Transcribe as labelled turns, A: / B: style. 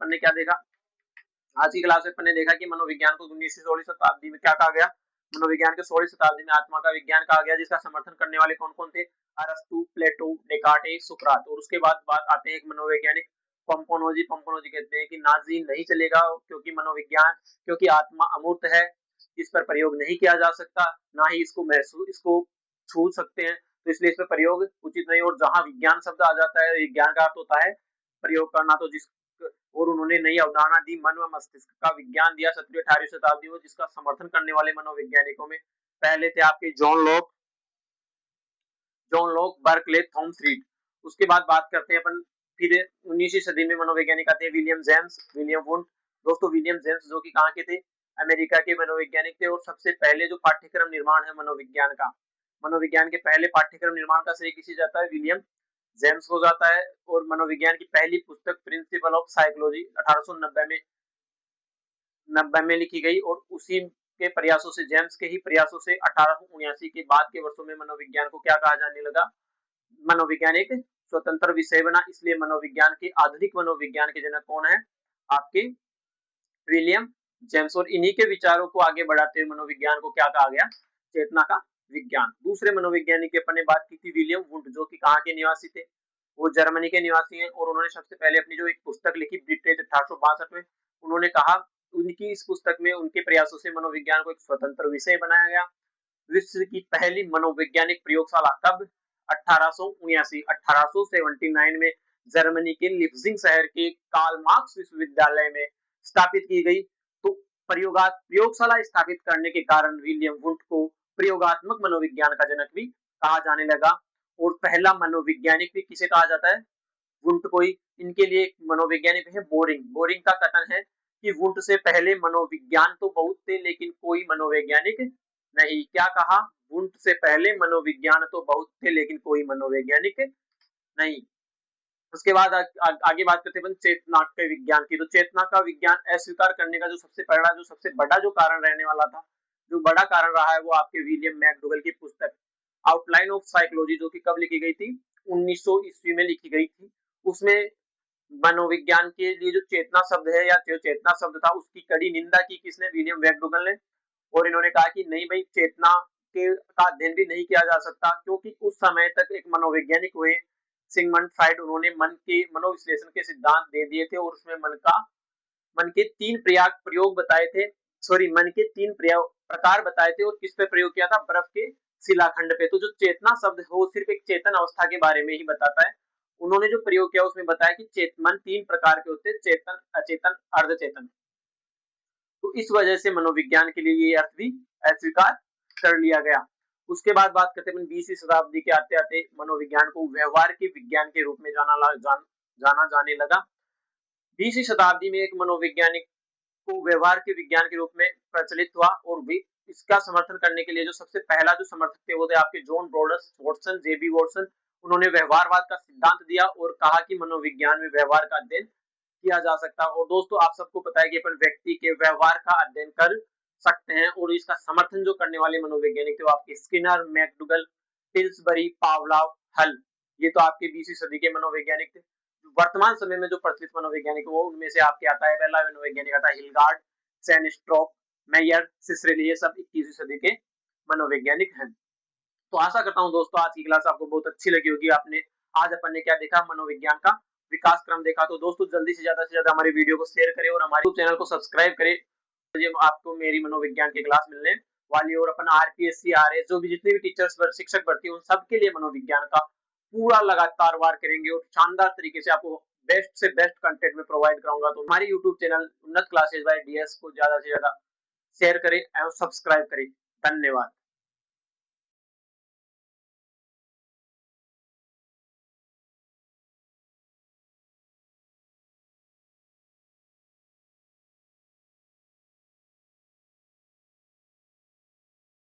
A: अपन ने क्या देखा, आज की क्लास में अपन ने देखा कि मनोविज्ञान को 19वीं 16वीं शताब्दी में क्या कहा गया, मनोविज्ञान के 16वीं शताब्दी में आत्मा का विज्ञान कहा गया, जिसका समर्थन करने वाले कौन कौन थे, अरस्तु, प्लेटो, डेकार्टे, सुकरात। और उसके बाद बात आते हैं एक मनोवैज्ञानिक पंपोनोजी। पंपोनोजी कहते हैं कि नाजी नहीं चलेगा, क्योंकि मनोविज्ञान, क्योंकि आत्मा अमूर्त है, इस पर प्रयोग नहीं किया जा सकता, ना ही इसको महसूस, इसको छू सकते हैं, तो इसलिए इस पर प्रयोग उचित नहीं। और जहां विज्ञान शब्द आ जाता है, विज्ञान का अर्थ होता है प्रयोग करना, तो जिस और उन्होंने नई अवधारणा दी, मन व मस्तिष्क का विज्ञान दिया 17वीं 18वीं शताब्दी में, जिसका समर्थन करने वाले मनोवैज्ञानिकों में पहले थे आपके John Locke, Berkeley, Thomas read. उसके बाद बात करते हैं अपन फिर 19वीं सदी में मनोवैज्ञानिक आते हैं विलियम जेम्स, विलियम वुंड। दोस्तों विलियम जेम्स जो कि कहाँ के थे, अमेरिका के मनोवैज्ञानिक थे, और सबसे पहले जो पाठ्यक्रम निर्माण है मनोविज्ञान का, मनोविज्ञान के पहले पाठ्यक्रम निर्माण का श्रेय किसे जाता है, विलियम जेम्स को जाता है। और मनोविज्ञान की पहली पुस्तक प्रिंसिपल ऑफ साइकोलॉजी 1890 में लिखी गई, और उसी के प्रयासों से, जेम्स के ही प्रयासों से 1879 के बाद के वर्षों में मनोविज्ञान को क्या कहा जाने लगा, मनोविज्ञान एक स्वतंत्र विषय बना। इसलिए मनोविज्ञान के, आधुनिक मनोविज्ञान के जनक कौन है, आपके विलियम जेम्स। और इन्हीं के विचारों को आगे बढ़ाते हुए मनोविज्ञान को क्या कहा गया, चेतना का विज्ञान। दूसरे मनोवैज्ञानिक की अपन ने बात की थी विलियम वुंड, जो कि कहाँ के निवासी थे, वो जर्मनी के निवासी हैं, और उन्होंने सबसे पहले अपनी जो एक पुस्तक लिखी ब्रिटेन 1862 में, उन्होंने कहा, उनकी इस पुस्तक में उनके प्रयासों से मनोविज्ञान को एक स्वतंत्र विषय बनाया गया। विश्व की पहली मनोवैज्ञानिक प्रयोगशाला कब, 1879 में जर्मनी के लिप्जिंग शहर के कार्ल मार्क्स विश्वविद्यालय में स्थापित की गई। तो प्रयोगशाला स्थापित करने के कारण विलियम वुंड को प्रयोगात्मक मनोविज्ञान का जनक भी कहा जाने लगा, और पहला मनोवैज्ञानिक भी किसे कहा जाता है, वुंड को ही। इनके लिए एक मनोवैज्ञानिक है बोरिंग। बोरिंग का कथन है कि वुंड से पहले मनोविज्ञान तो बहुत थे, लेकिन कोई मनोवैज्ञानिक नहीं। क्या कहा, वुंड से पहले मनोविज्ञान तो बहुत थे, लेकिन कोई मनोवैज्ञानिक नहीं। उसके बाद आगे बात करते हैं चेतना के विज्ञान की। तो चेतना का विज्ञान अस्वीकार करने का जो सबसे बड़ा जो कारण रहने वाला था, जो बड़ा कारण रहा है, वो आपके विलियम मैकडूगल की पुस्तक आउटलाइन ऑफ साइकोलॉजी, जो कि कब लिखी गई थी, 1900 ईस्वी में लिखी गई थी। उसमें मनोविज्ञान के लिए जो चेतना शब्द है, या जो चेतना शब्द था, उसकी कड़ी निंदा की किसने, विलियम मैकडूगल ने। और इन्होंने कहा कि नहीं भाई, चेतना के का अध्ययन भी नहीं किया जा सकता, क्योंकि उस समय तक एक मनोवैज्ञानिक हुए सिगमंड फ्राइड, उन्होंने मन के मनोविश्लेषण के सिद्धांत दे दिए थे, और उसमें मन के तीन प्रयोग बताए थे, मन के तीन प्रकार बताए थे, और किस पे प्रयोग किया था, बर्फ के शिलाखंड पे। तो जो चेतना शब्द है, वो सिर्फ एक चेतन अवस्था के बारे में ही बताता है। उन्होंने जो प्रयोग किया उसमें बताया कि मन तीन प्रकार के होते हैं, चेतन, अचेतन, अर्धचेतन। तो इस वजह से मनोविज्ञान के लिए ये अर्थ भी अस्वीकार कर लिया गया। उसके बाद बात करते हैं 20वीं शताब्दी के आते आते मनोविज्ञान को व्यवहार के विज्ञान के रूप में जाना जाने लगा। 20वीं शताब्दी में एक मनोवैज्ञानिक को व्यवहार के विज्ञान के रूप में प्रचलित हुआ, और भी इसका समर्थन करने के लिए जो सबसे पहला जो समर्थक थे, वो थे आपके जॉन ब्रोडस वॉटसन, जेबी वॉटसन। उन्होंने व्यवहारवाद का सिद्धांत दिया, और कहा कि मनोविज्ञान में व्यवहार का अध्ययन किया जा सकता है। और दोस्तों आप सबको पता है कि अपन व्यक्ति के व्यवहार का अध्ययन कर सकते हैं, और इसका समर्थन जो करने वाले मनोवैज्ञानिक थे, वो आपके स्किनर, मैकडूगल, पिल्सबरी, पावलोव, हल। ये तो आपके 20वीं सदी के मनोवैज्ञानिक थे। वर्तमान समय में जो प्रचलित मनोवैज्ञानिक, वो उनमें से आपके आता है, पहला मनोवैज्ञानिक आता है हिलगार्ड, सैनस्ट्रॉप, मेयर, सिसरेली। ये सब 21वीं सदी के मनोवैज्ञानिक हैं। तो आशा करता हूं दोस्तों आज की क्लास आपको बहुत अच्छी लगी होगी। आज अपन ने क्या देखा, मनोविज्ञान का विकास क्रम देखा। तो दोस्तों जल्दी से ज्यादा हमारे वीडियो को शेयर करें, और हमारे चैनल को सब्सक्राइब करें, आपको मेरी मनोविज्ञान की क्लास मिलने वाली। और अपन आरपीएससी, आरएस, जो भी जितने भी टीचर्स शिक्षक भर्ती, उन सबके लिए मनोविज्ञान का पूरा लगातार वार करेंगे, और शानदार तरीके से आपको बेस्ट से बेस्ट कंटेंट में प्रोवाइड कराऊंगा। तो हमारे यूट्यूब चैनल उन्नत क्लासेज बाय डीएस को ज्यादा से ज्यादा शेयर करें एवं सब्सक्राइब करें। धन्यवाद।